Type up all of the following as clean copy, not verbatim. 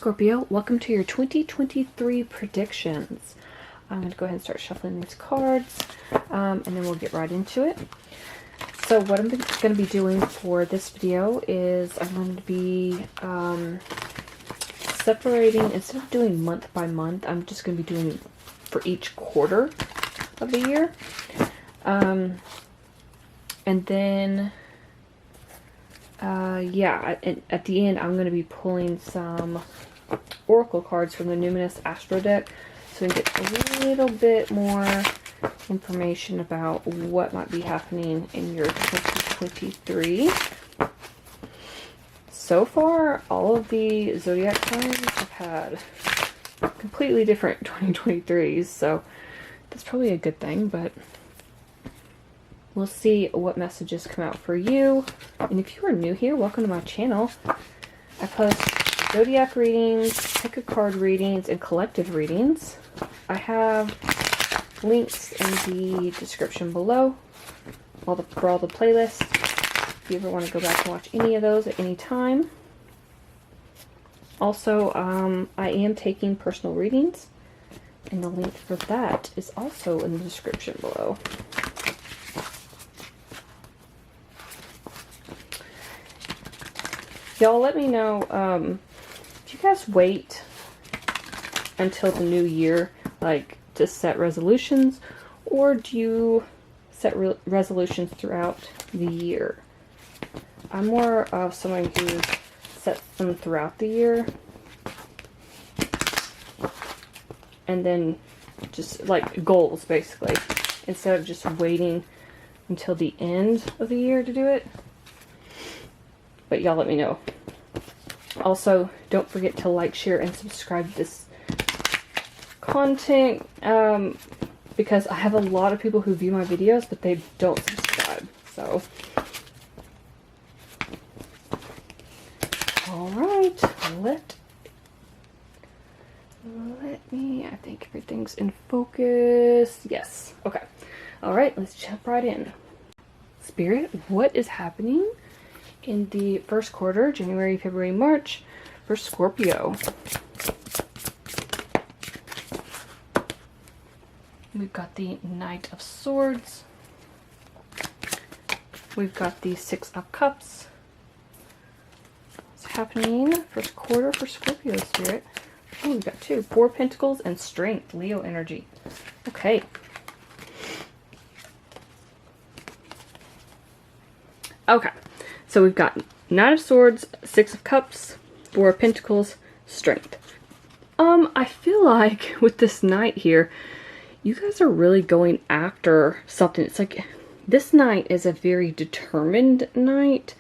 Scorpio, welcome to your 2023 predictions. I'm going to go ahead and start shuffling these cards, and then we'll get right into it. So what I'm going to be doing for this video is I'm going to be separating, instead of doing month by month, I'm just going to be doing for each quarter of the year. And then yeah, at the end, I'm going to be pulling some oracle cards from the Numinous Astro deck, so we can get a little bit more information about what might be happening in your 2023. So far, all of the zodiac signs have had completely different 2023s, so that's probably a good thing, but we'll see what messages come out for you. And if you are new here, welcome to my channel. I post zodiac readings, pick a card readings, and collective readings. I have links in the description below for all the playlists, if you ever want to go back and watch any of those at any time. Also, I am taking personal readings, and the link for that is also in the description below. Y'all let me know, do you guys wait until the new year, like, to set resolutions, or do you set resolutions throughout the year? I'm more of someone who sets them throughout the year, and then just, like, goals, basically, instead of just waiting until the end of the year to do it. But y'all let me know. Also, don't forget to like, share, and subscribe to this content, because I have a lot of people who view my videos, but they don't subscribe. So, alright, let me, I think everything's in focus. Yes, okay. Alright, let's jump right in. Spirit, what is happening in the first quarter, January, February, March, for Scorpio? We've got the Knight of Swords. We've got the Six of Cups. What's happening first quarter for Scorpio, Spirit? Oh, we've got two. Four of Pentacles and Strength, Leo energy. Okay. Okay. So we've got Knight of Swords, Six of Cups, Four of Pentacles, Strength. I feel like with this Knight here, you guys are really going after something. It's like this Knight is a very determined Knight.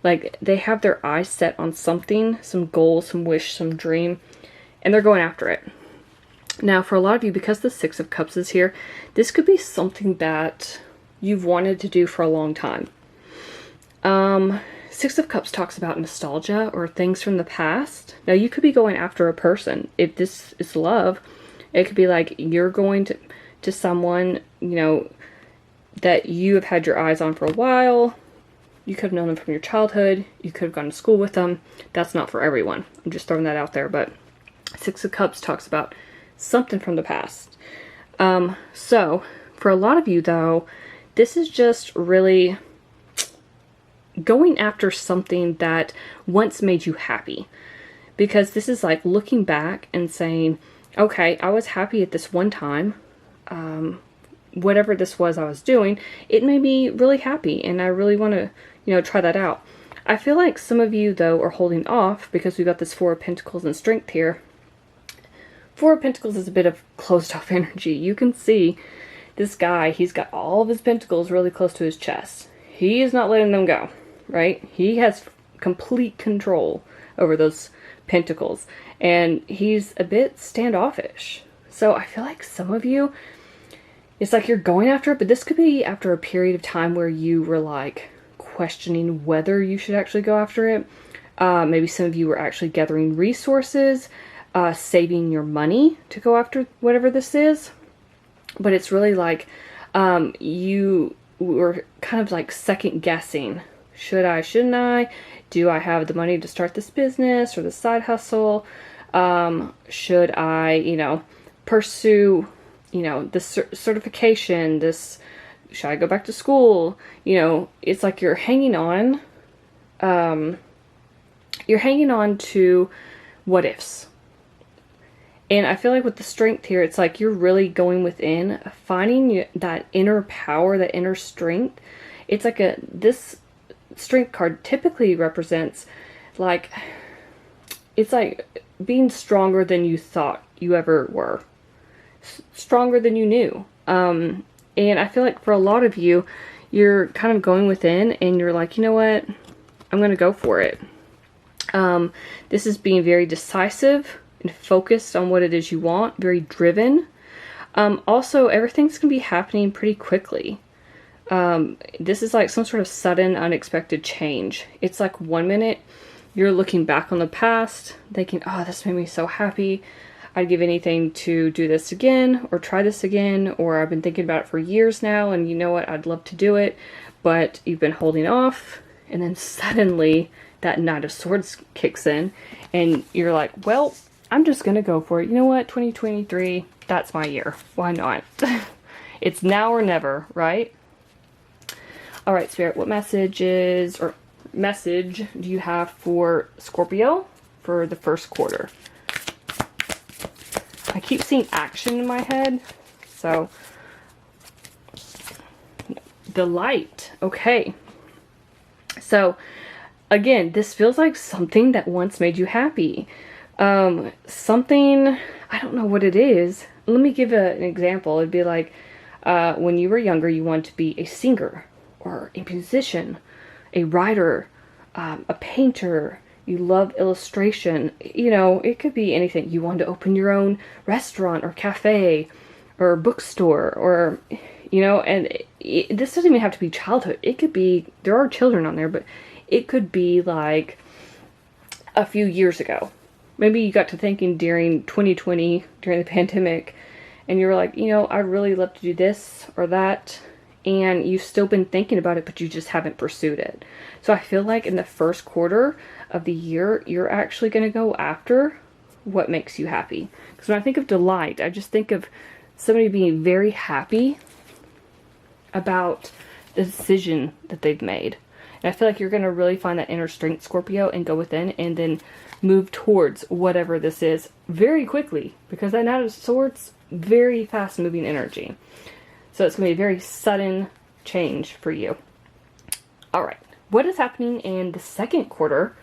Like they have their eyes set on something, some goal, some wish, some dream, and they're going after it. Now, for a lot of you, because the Six of Cups is here, this could be something that you've wanted to do for a long time. Six of Cups talks about nostalgia or things from the past. Now, you could be going after a person. If this is love, it could be like you're going to someone, you know, that you have had your eyes on for a while. You could have known them from your childhood. You could have gone to school with them. That's not for everyone. I'm just throwing that out there. But Six of Cups talks about something from the past. So, for a lot of you, though, this is just really going after something that once made you happy, because this is like looking back and saying, okay, I was happy at this one time, whatever this was I was doing, it made me really happy, and I really want to, you know, try that out. I feel like some of you, though, are holding off because we got this Four of Pentacles and Strength here. Four of Pentacles is a bit of closed off energy. You can see this guy, he's got all of his pentacles really close to his chest. He is not letting them go. Right? He has complete control over those pentacles, and he's a bit standoffish. So I feel like some of you, it's like you're going after it, but this could be after a period of time where you were like questioning whether you should actually go after it. Maybe some of you were actually gathering resources, saving your money to go after whatever this is. But it's really like you were kind of like second guessing. Should I, shouldn't I? Do I have the money to start this business or the side hustle? Should I, you know, pursue, you know, this certification, this, should I go back to school? You know, it's like you're hanging on to what ifs. And I feel like with the strength here, it's like you're really going within, finding that inner power, that inner strength. It's like this strength card typically represents like, it's like being stronger than you thought you ever were. Stronger than you knew. And I feel like for a lot of you, you're kind of going within and you're like, you know what? I'm going to go for it. This is being very decisive and focused on what it is you want, very driven. Also, everything's going to be happening pretty quickly. This is like some sort of sudden, unexpected change. It's like 1 minute you're looking back on the past, thinking, oh, this made me so happy. I'd give anything to do this again or try this again, or I've been thinking about it for years now and you know what, I'd love to do it, but you've been holding off. And then suddenly that Knight of Swords kicks in and you're like, well, I'm just going to go for it. You know what? 2023, that's my year. Why not? It's now or never, right? All right, Spirit, what message do you have for Scorpio for the first quarter? I keep seeing action in my head. So, the light. Okay. So, again, this feels like something that once made you happy. Something, I don't know what it is. Let me give an example. It'd be like, when you were younger, you wanted to be a singer or a musician, a writer, a painter. You love illustration. You know, it could be anything. You wanted to open your own restaurant or cafe or bookstore or, you know, and this doesn't even have to be childhood. It could be, there are children on there, but it could be like a few years ago. Maybe you got to thinking during 2020, during the pandemic, and you were like, you know, I'd really love to do this or that. And you've still been thinking about it, but you just haven't pursued it. So I feel like in the first quarter of the year, you're actually going to go after what makes you happy. Because when I think of delight, I just think of somebody being very happy about the decision that they've made. And I feel like you're going to really find that inner strength, Scorpio, and go within and then move towards whatever this is very quickly. Because that Knight of Swords, very fast moving energy. So it's going to be a very sudden change for you. All right. What is happening in the second quarter?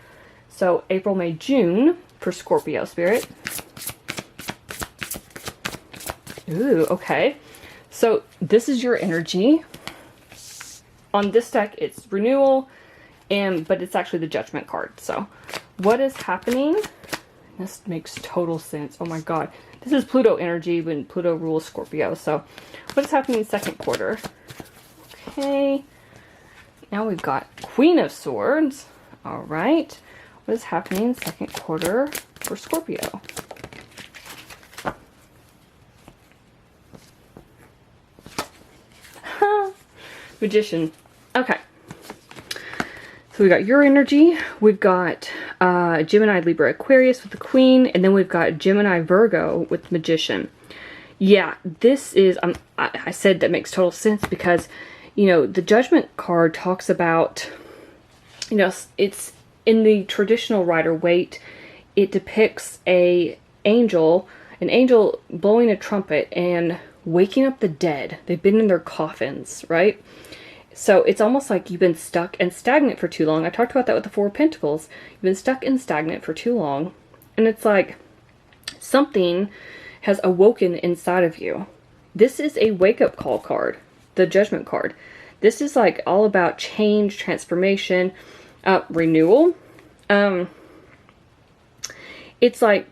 So April, May, June for Scorpio, Spirit. Ooh, okay. So this is your energy. On this deck, it's renewal, but it's actually the Judgment card. So what is happening? This makes total sense. Oh my God. This is Pluto energy when Pluto rules Scorpio. So what is happening in the second quarter? Okay. Now we've got Queen of Swords. All right. What is happening in the second quarter for Scorpio? Magician. Okay. So we've got your energy. We've got Gemini, Libra, Aquarius with the Queen. And then we've got Gemini, Virgo with Magician. Yeah, this is, I said that makes total sense because, you know, the Judgment card talks about, you know, it's in the traditional Rider-Waite, it depicts an angel blowing a trumpet and waking up the dead. They've been in their coffins, right? So it's almost like you've been stuck and stagnant for too long. I talked about that with the Four of Pentacles. You've been stuck and stagnant for too long. And it's like something has awoken inside of you. This is a wake-up call card, the Judgment card. This is like all about change, transformation, renewal. It's like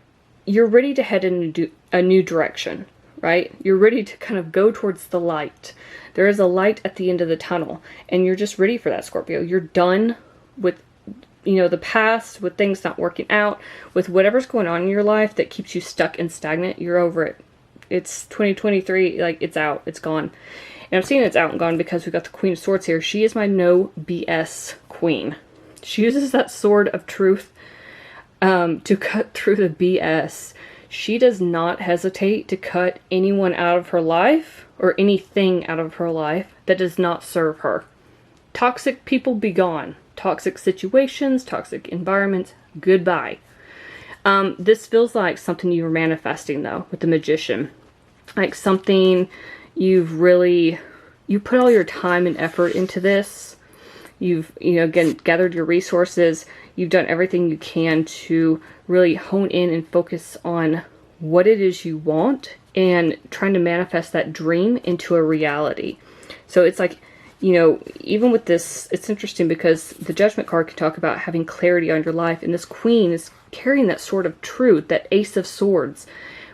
you're ready to head in a new direction, right? You're ready to kind of go towards the light. There is a light at the end of the tunnel, and you're just ready for that, Scorpio. You're done with, you know, the past, with things not working out, with whatever's going on in your life that keeps you stuck and stagnant. You're over it. It's 2023, like, it's out, it's gone. And I'm seeing it's out and gone because we've got the Queen of Swords here. She is my no BS queen. She uses that sword of truth. to cut through the BS. She does not hesitate to cut anyone out of her life or anything out of her life that does not serve her. Toxic people be gone. Toxic situations, toxic environments, goodbye. This feels like something you were manifesting though with the Magician. Like something you put all your time and effort into this. You've, again, gathered your resources. You've done everything you can to really hone in and focus on what it is you want and trying to manifest that dream into a reality. So it's like, even with this, it's interesting because the Judgment card can talk about having clarity on your life. And this Queen is carrying that sword of truth, that Ace of Swords,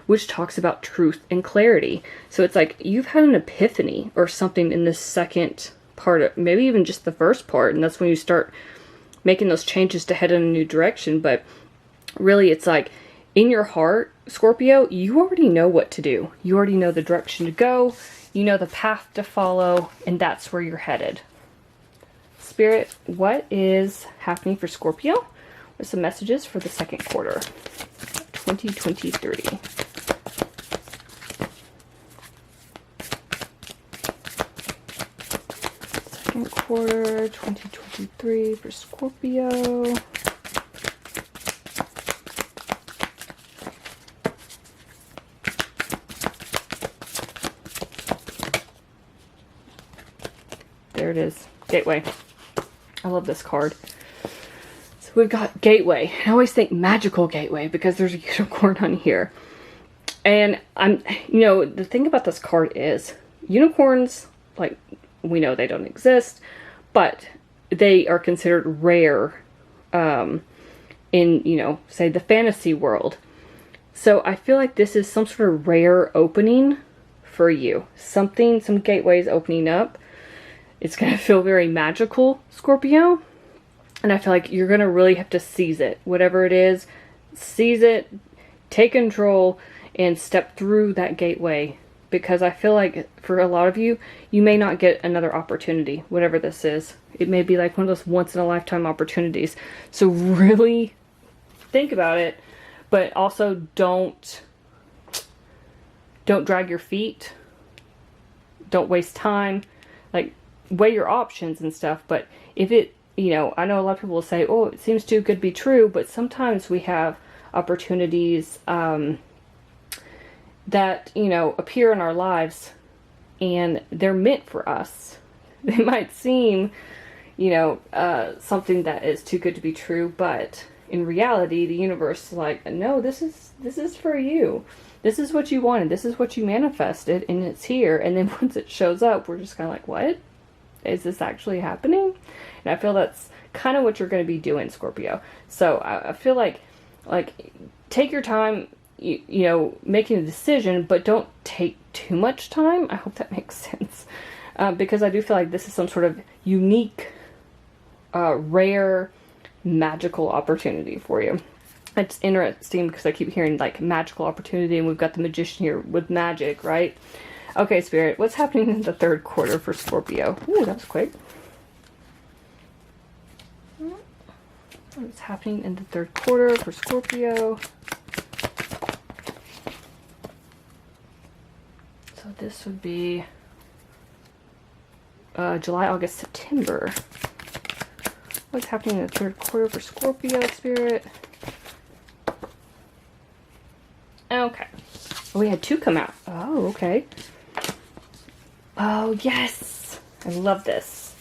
which talks about truth and clarity. So it's like you've had an epiphany or something in this second part, maybe even just the first part. And that's when you start making those changes to head in a new direction. But really, it's like in your heart, Scorpio, you already know what to do. You already know the direction to go. You know the path to follow, and that's where you're headed. Spirit, what is happening for Scorpio? With some messages for the second quarter, 2023. Second quarter, 2023 for Scorpio. There it is. Gateway. I love this card. So we've got Gateway. I always think magical gateway because there's a unicorn on here. And the thing about this card is unicorns, like, we know they don't exist, but they are considered rare in, say the fantasy world. So I feel like this is some sort of rare opening for you. Some gateways opening up. It's going to feel very magical, Scorpio. And I feel like you're going to really have to seize it. Whatever it is, seize it, take control, and step through that gateway. Because I feel like for a lot of you, you may not get another opportunity, whatever this is. It may be like one of those once-in-a-lifetime opportunities. So really think about it. But also don't drag your feet. Don't waste time. Like, weigh your options and stuff. But if it, I know a lot of people will say, oh, it seems too good to be true. But sometimes we have opportunities that, appear in our lives and they're meant for us. They might seem, something that is too good to be true. But in reality, the universe is like, no, this is for you. This is what you wanted. This is what you manifested, and it's here. And then once it shows up, we're just kind of like, what? Is this actually happening? And I feel that's kind of what you're going to be doing, Scorpio. So I feel like take your time, making a decision, but don't take too much time. I hope that makes sense. Because I do feel like this is some sort of unique, rare, magical opportunity for you. It's interesting because I keep hearing like magical opportunity, and we've got the Magician here with magic, right? Okay, Spirit, what's happening in the third quarter for Scorpio? Ooh, that was quick. What's happening in the third quarter for Scorpio? So this would be July, August, September. What's happening in the third quarter for Scorpio, Spirit? Okay. We had two come out. Oh, okay. Oh, yes. I love this.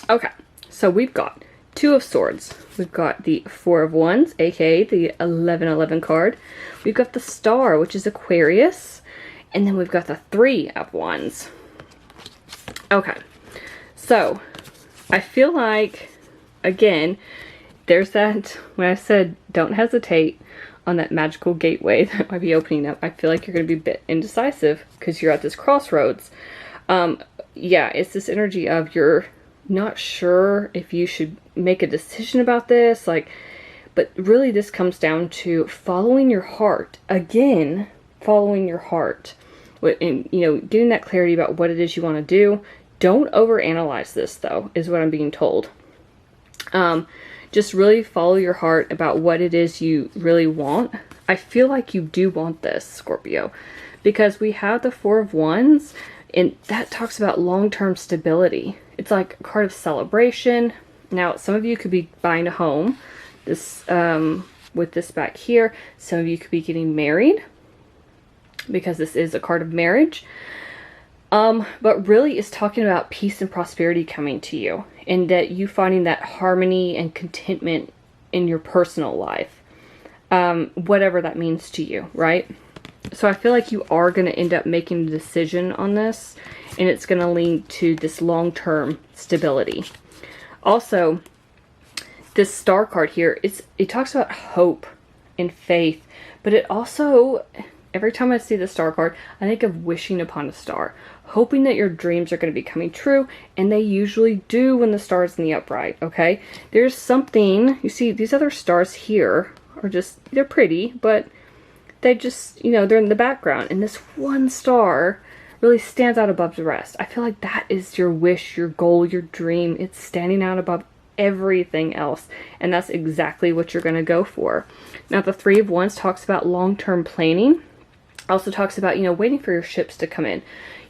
Okay. So we've got Two of Swords. We've got the Four of Wands, aka the 1111 card. We've got the Star, which is Aquarius. And then we've got the Three of Wands. Okay. So, I feel like, again, there's that, when I said don't hesitate on that magical gateway that might be opening up, I feel like you're going to be a bit indecisive because you're at this crossroads. Yeah, it's this energy of you're not sure if you should make a decision about this, but really this comes down to following your heart. Again, following your heart. And, getting that clarity about what it is you want to do. Don't overanalyze this, though, is what I'm being told. Just really follow your heart about what it is you really want. I feel like you do want this, Scorpio, because we have the Four of Wands, and that talks about long-term stability. It's like a card of celebration. Now, some of you could be buying a home, this with this back here. Some of you could be getting married, because this is a card of marriage. But really it's talking about peace and prosperity coming to you, and that you finding that harmony and contentment in your personal life. Whatever that means to you, right? So I feel like you are going to end up making a decision on this, and it's going to lead to this long-term stability. Also, this star card here, it talks about hope and faith, but it also, every time I see the star card, I think of wishing upon a star, hoping that your dreams are going to be coming true, and they usually do when the star is in the upright, okay? There's something, you see, these other stars here are just, they're pretty, but they just, you know, they're in the background, and this one star really stands out above the rest. I feel like that is your wish, your goal, your dream. It's standing out above everything else, and that's exactly what you're going to go for. Now, the Three of Wands talks about long-term planning. Also talks about, you know, waiting for your ships to come in.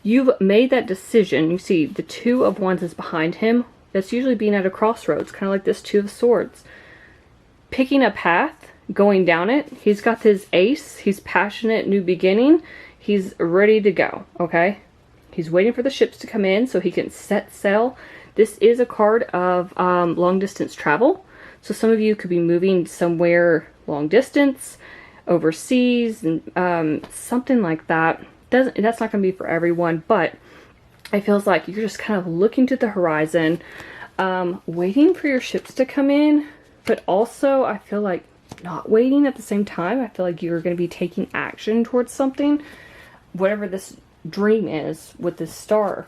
You've made that decision. You see the Two of Wands is behind him. That's usually being at a crossroads, kind of like this Two of Swords. Picking a path, going down it. He's got his ace. He's passionate, new beginning. He's ready to go, okay? He's waiting for the ships to come in so he can set sail. This is a card of long distance travel. So some of you could be moving somewhere long distance, overseas, and something like that. That's not going to be for everyone, but it feels like you're just kind of looking to the horizon, waiting for your ships to come in, but also I feel like not waiting at the same time. I feel like you're going to be taking action towards something, whatever this dream is with this star.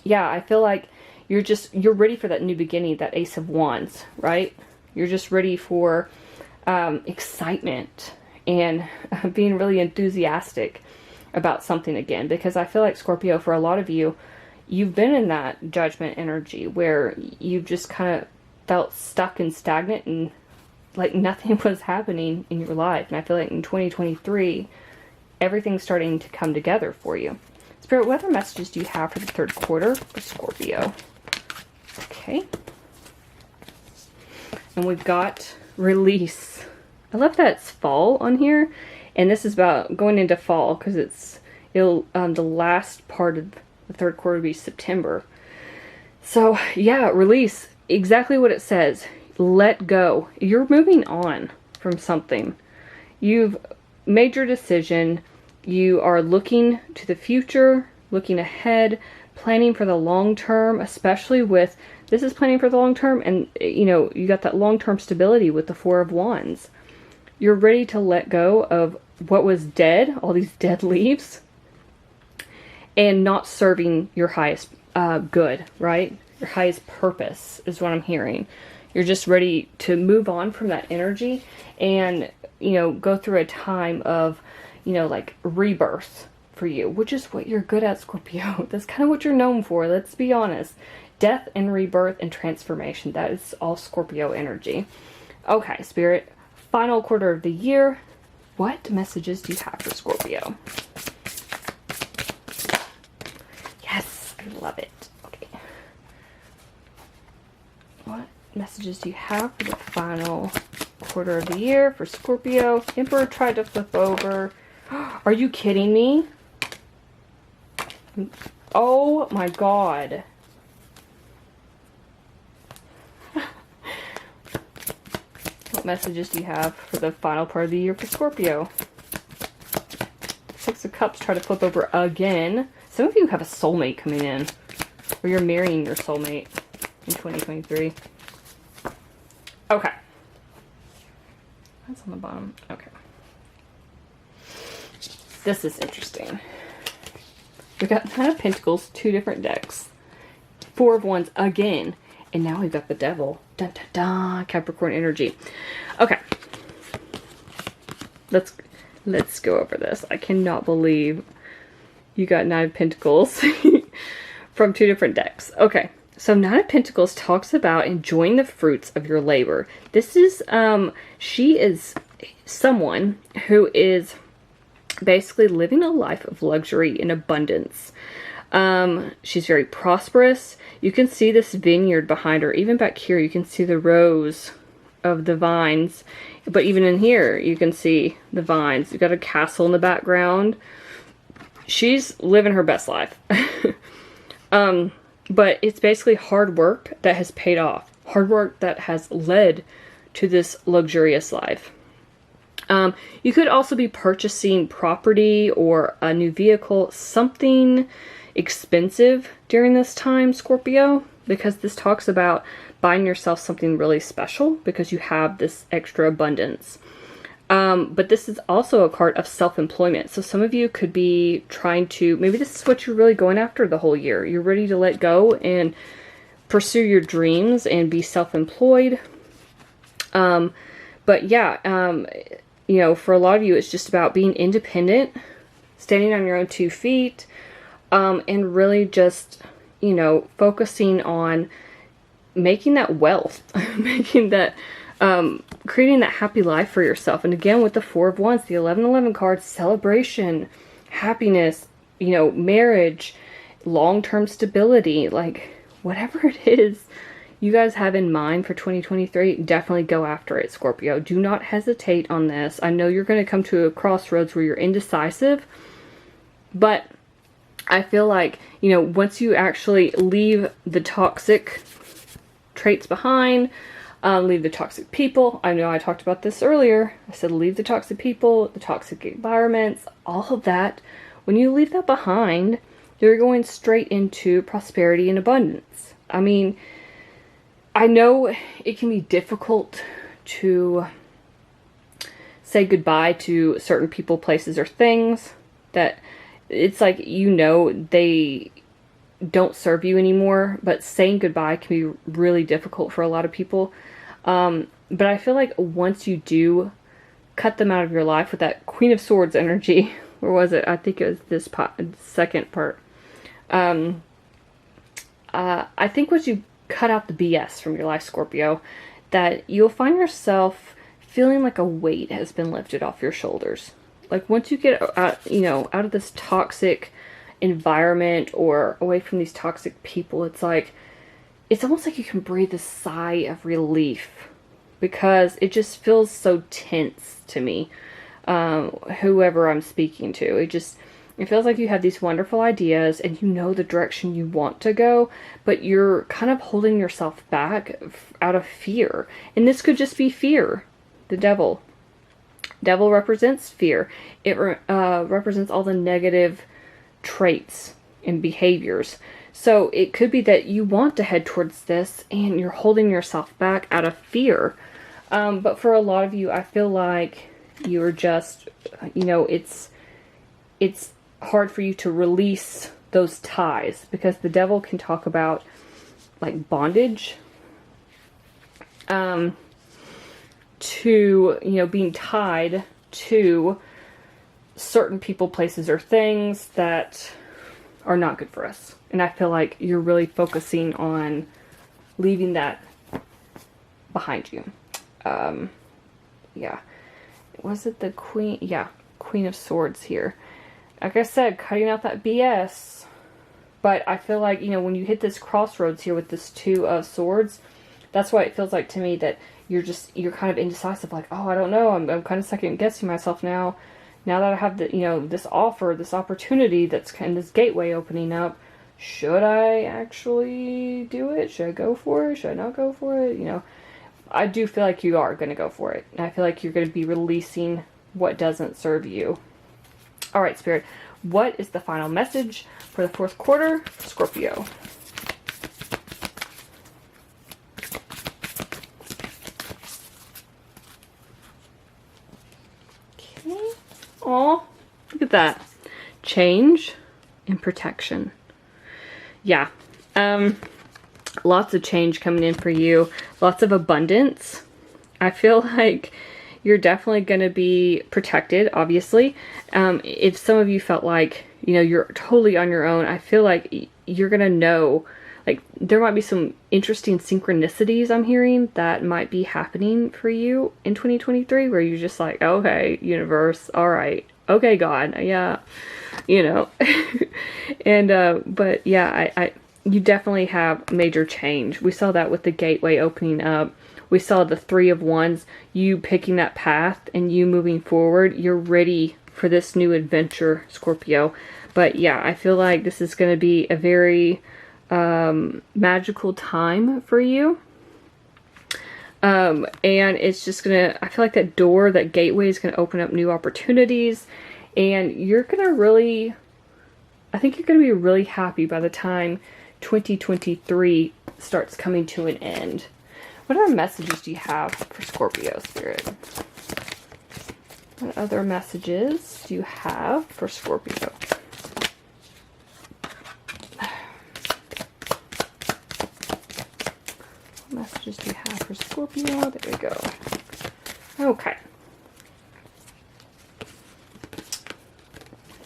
Yeah, I feel like you're ready for that new beginning, that Ace of Wands, right? You're just ready for excitement and being really enthusiastic about something again, because I feel like, Scorpio, for a lot of you, you've been in that judgment energy where you've just kind of felt stuck and stagnant and like nothing was happening in your life. And I feel like in 2023, everything's starting to come together for you. Spirit, what other messages do you have for the third quarter for Scorpio? Okay. And we've got release. I love that it's fall on here. And this is about going into fall, because the last part of the third quarter will be September. So yeah, release. Exactly what it says. Let go. You're moving on from something. You've made your decision. You are looking to the future, looking ahead, planning for the long term, especially with, this is planning for the long term, and you know, you got that long-term stability with the Four of Wands. You're ready to let go of what was dead, all these dead leaves, and not serving your highest good, right? Your highest purpose is what I'm hearing. You're just ready to move on from that energy and, you know, go through a time of, you know, like rebirth for you, which is what you're good at, Scorpio. That's kind of what you're known for. Let's be honest. Death and rebirth and transformation. That is all Scorpio energy. Okay, Spirit, final quarter of the year. What messages do you have for Scorpio? Yes, I love it. Okay. What messages do you have for the final quarter of the year for Scorpio? Emperor tried to flip over. Are you kidding me? Oh my God. What messages do you have for the final part of the year for Scorpio? Six of Cups try to flip over again. Some of you have a soulmate coming in, or you're marrying your soulmate in 2023. Okay. That's on the bottom. Okay. This is interesting. We got Nine of Pentacles, two different decks. Four of Wands again. And now we've got the Devil. Dun, dun, dun, Capricorn energy. Okay. Let's go over this. I cannot believe you got Nine of Pentacles from two different decks. Okay. So Nine of Pentacles talks about enjoying the fruits of your labor. This is, she is someone who is basically living a life of luxury and abundance. She's very prosperous. You can see this vineyard behind her. Even back here, you can see the rows of the vines. But even in here, you can see the vines. You've got a castle in the background. She's living her best life. But it's basically hard work that has paid off. Hard work that has led to this luxurious life. You could also be purchasing property or a new vehicle, something expensive during this time, Scorpio, because this talks about buying yourself something really special because you have this extra abundance. But this is also a card of self-employment. So some of you could be trying to, maybe this is what you're really going after the whole year. You're ready to let go and pursue your dreams and be self-employed. But yeah, you know, for a lot of you, it's just about being independent, standing on your own 2 feet, and really just, you know, focusing on making that wealth, making that, creating that happy life for yourself. And again, with the Four of Wands, the 1111 card, celebration, happiness, you know, marriage, long-term stability, like whatever it is you guys have in mind for 2023, definitely go after it, Scorpio. Do not hesitate on this. I know you're going to come to a crossroads where you're indecisive, but I feel like, you know, once you actually leave the toxic traits behind, leave the toxic people. I know I talked about this earlier. I said leave the toxic people, the toxic environments, all of that. When you leave that behind, you're going straight into prosperity and abundance. I mean, I know it can be difficult to say goodbye to certain people, places, or things that it's like, you know, they don't serve you anymore, but saying goodbye can be really difficult for a lot of people. But I feel like once you do cut them out of your life with that Queen of Swords energy, or was it? I think it was this second part. I think once you cut out the BS from your life, Scorpio, that you'll find yourself feeling like a weight has been lifted off your shoulders. Like once you get out, you know, out of this toxic environment or away from these toxic people, it's like, it's almost like you can breathe a sigh of relief because it just feels so tense to me. Whoever I'm speaking to, it feels like you have these wonderful ideas and you know the direction you want to go, but you're kind of holding yourself back out of fear. And this could just be fear. The devil. Devil represents fear. It represents all the negative traits and behaviors. So it could be that you want to head towards this and you're holding yourself back out of fear. But for a lot of you, I feel like you're just, you know, it's hard for you to release those ties because the devil can talk about like bondage, to, you know, being tied to certain people, places, or things that are not good for us. And I feel like you're really focusing on leaving that behind you. Yeah. Was it the Queen? Yeah. Queen of Swords here. Like I said, cutting out that BS. But I feel like, you know, when you hit this crossroads here with this Two of Swords, that's why it feels like to me that you're kind of indecisive. Like, oh, I don't know. I'm kind of second guessing myself now. Now that I have the, you know, this offer, this opportunity that's kind of this gateway opening up, should I actually do it? Should I go for it? Should I not go for it? You know, I do feel like you are going to go for it. And I feel like you're going to be releasing what doesn't serve you. All right, Spirit, what is the final message for the fourth quarter, Scorpio? Okay. Aw, look at that. Change and protection. Yeah. Lots of change coming in for you. Lots of abundance. I feel like you're definitely going to be protected, obviously. If some of you felt like, you know, you're totally on your own, I feel like you're going to know, like there might be some interesting synchronicities I'm hearing that might be happening for you in 2023, where you're just like, okay, universe, all right, okay, God, yeah, you know. And but yeah, you definitely have major change. We saw that with the gateway opening up. We saw the 3 of Wands, you picking that path and you moving forward. You're ready for this new adventure, Scorpio. But yeah, I feel like this is going to be a very magical time for you. And it's just gonna, I feel like that door, that gateway is gonna open up new opportunities, and you're gonna really, I think you're gonna be really happy by the time 2023 starts coming to an end. What other messages do you have for Scorpio, Spirit? What other messages do you have for Scorpio? What messages do you have for Scorpio? There we go. Okay.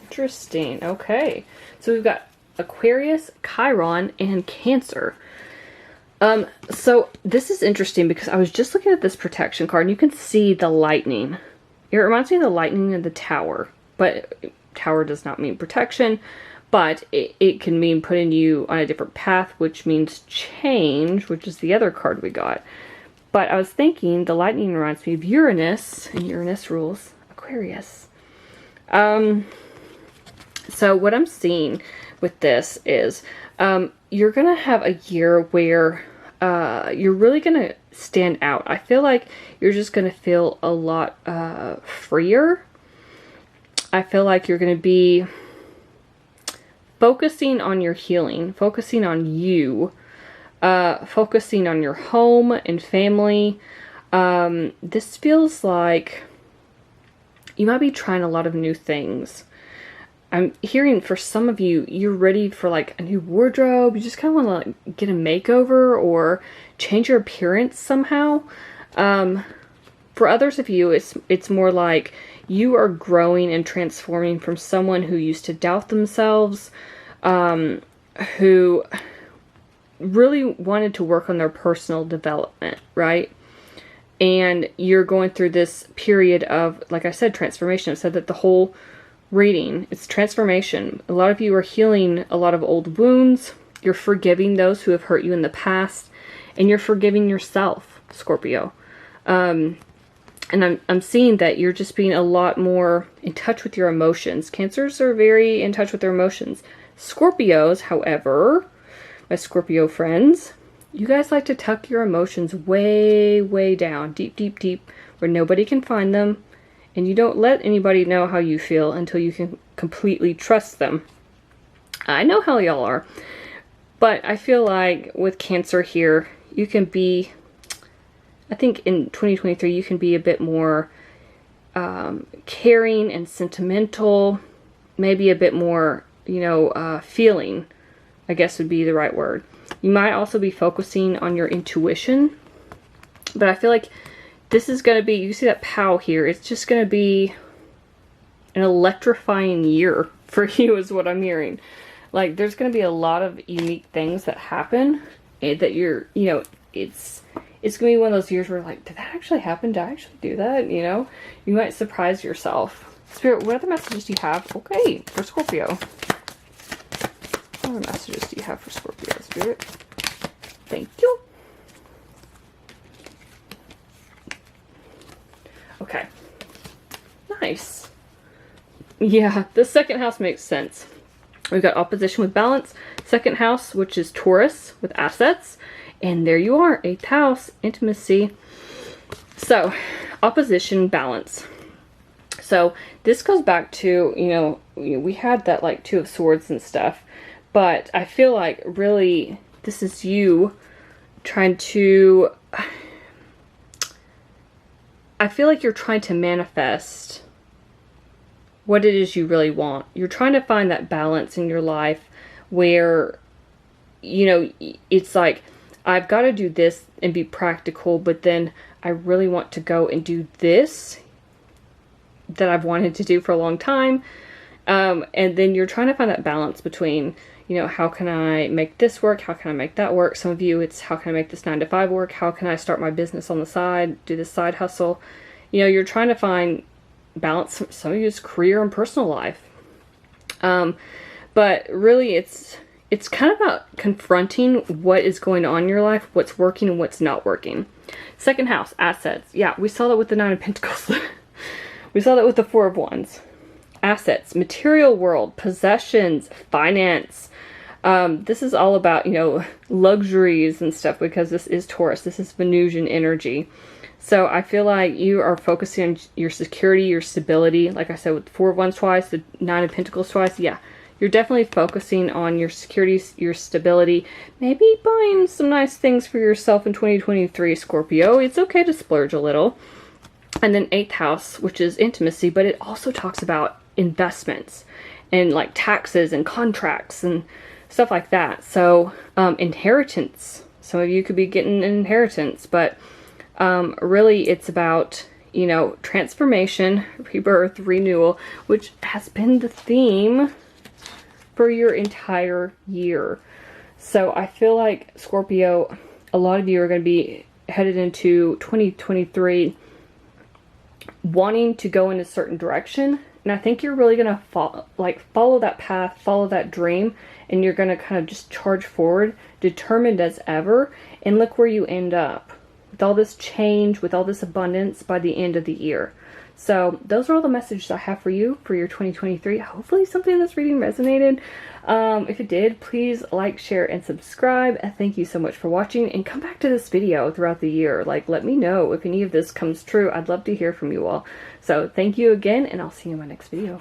Interesting. Okay. So we've got Aquarius, Chiron, and Cancer. So this is interesting because I was just looking at this protection card and you can see the lightning. It reminds me of the lightning in the tower, but tower does not mean protection, but it can mean putting you on a different path, which means change, which is the other card we got. But I was thinking the lightning reminds me of Uranus, and Uranus rules Aquarius. So what I'm seeing with this is you're going to have a year where you're really going to stand out. I feel like you're just going to feel a lot freer. I feel like you're going to be focusing on your healing, focusing on you, focusing on your home and family. This feels like you might be trying a lot of new things. I'm hearing for some of you, you're ready for like a new wardrobe. You just kind of want to like get a makeover or change your appearance somehow. For others of you, it's more like you are growing and transforming from someone who used to doubt themselves, who really wanted to work on their personal development, right? And you're going through this period of, like I said, transformation. I said that the whole reading, it's transformation. A lot of you are healing a lot of old wounds. You're forgiving those who have hurt you in the past, and you're forgiving yourself, Scorpio. And I'm seeing that you're just being a lot more in touch with your emotions. Cancers are very in touch with their emotions. Scorpios, however, my Scorpio friends, you guys like to tuck your emotions way, way down, deep, deep, deep, where nobody can find them. And you don't let anybody know how you feel until you can completely trust them. I know how y'all are. But I feel like with Cancer here, you can be, I think in 2023, you can be a bit more caring and sentimental. Maybe a bit more, feeling, I guess would be the right word. You might also be focusing on your intuition. But I feel like this is going to be, you see that POW here, it's just going to be an electrifying year for you is what I'm hearing. Like, there's going to be a lot of unique things that happen that you're, it's going to be one of those years where like, did that actually happen? Did I actually do that? You might surprise yourself. Spirit, what other messages do you have? Okay, for Scorpio. What other messages do you have for Scorpio, Spirit? Thank you. Okay. Nice. Yeah, the second house makes sense. We've got opposition with balance. Second house, which is Taurus with assets. And there you are, 8th house, intimacy. So, opposition, balance. So, this goes back to, we had that like 2 of Swords and stuff. But I feel like really this is you trying to... I feel like you're trying to manifest what it is you really want. You're trying to find that balance in your life where, it's like, I've got to do this and be practical, but then I really want to go and do this that I've wanted to do for a long time. And then you're trying to find that balance between, you know, how can I make this work? How can I make that work? Some of you, it's how can I make this 9 to 5 work? How can I start my business on the side, do this side hustle? You know, you're trying to find balance. Some of you, it's career and personal life. But really it's kind of about confronting what is going on in your life, what's working and what's not working. Second house, assets. Yeah, we saw that with the 9 of Pentacles. We saw that with the 4 of Wands. Assets, material world, possessions, finance. This is all about, you know, luxuries and stuff, because this is Taurus. This is Venusian energy. So I feel like you are focusing on your security, your stability. Like I said, with the 4 of Wands twice, the 9 of Pentacles twice. Yeah, you're definitely focusing on your security, your stability. Maybe buying some nice things for yourself in 2023, Scorpio. It's okay to splurge a little. And then 8th house, which is intimacy, but it also talks about investments and like taxes and contracts and stuff like that. So inheritance. Some of you could be getting an inheritance, but really it's about, you know, transformation, rebirth, renewal, which has been the theme for your entire year. So I feel like, Scorpio, a lot of you are going to be headed into 2023 wanting to go in a certain direction. And I think you're really going to follow that path, follow that dream, and you're going to kind of just charge forward, determined as ever, and look where you end up with all this change, with all this abundance by the end of the year. So those are all the messages I have for you for your 2023. Hopefully something in this reading resonated. If it did, please like, share, and subscribe. Thank you so much for watching, and come back to this video throughout the year. Like, let me know if any of this comes true. I'd love to hear from you all. So thank you again, and I'll see you in my next video.